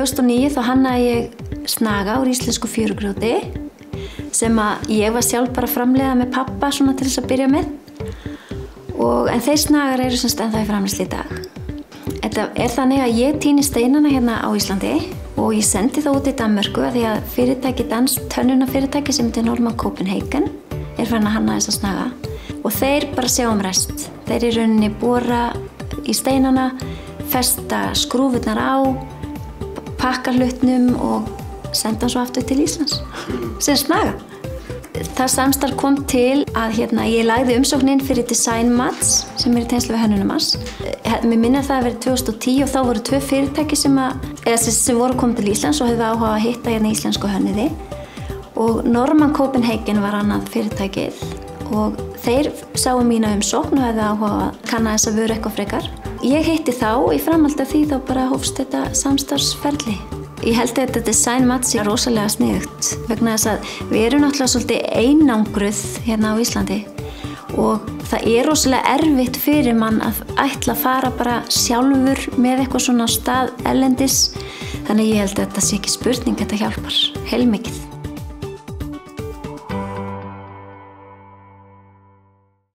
2009 þá hannaði ég snaga úr íslensku fjörugrjóti sem að ég var sjálf bara að framleiða með pappa svona til þess að byrja með. En þeir snagar eru semst ennþá í framleiðslu í dag. Þetta er þannig að ég tíni steinana hérna á Íslandi og ég sendi það út í Danmörku af því að fyrirtæki, danskt hönnunarfyrirtæki sem heitir Norman Copenhagen er farin að hanna þessa snaga og þeir bara sjá um rest. Þeir í rauninni bora í steinana, festa skrúfurnar á, pakka hlutnum og senda hann svo aftur til Íslands sem snaga. Það samstarf kom til að ég lagði umsóknin fyrir Design Mats sem er í tengslu við Hönnunarmars. Mér minnir það að verið 2010 og þá voru 2 fyrirtæki sem voru komið til Íslands og höfðu áhuga að hitta íslensku hönnuði. Og Norman Copenhagen var annað fyrirtækið og þeir sáu mína umsókn og höfðu áhuga að kanna þessa vöru eitthvað frekar. Ég hitti þá í framhaldi af því þá bara hófst þetta samstarfsferli. Ég held að þetta Design Mats er rosalega sniðugt vegna þess að við erum náttúrulega svolítið einangruð hérna á Íslandi og það er rosalega erfitt fyrir mann að ætla að fara bara sjálfur með eitthvað svona stað erlendis. Þannig ég held að þetta sé ekki spurning, þetta hjálpar heilmikið.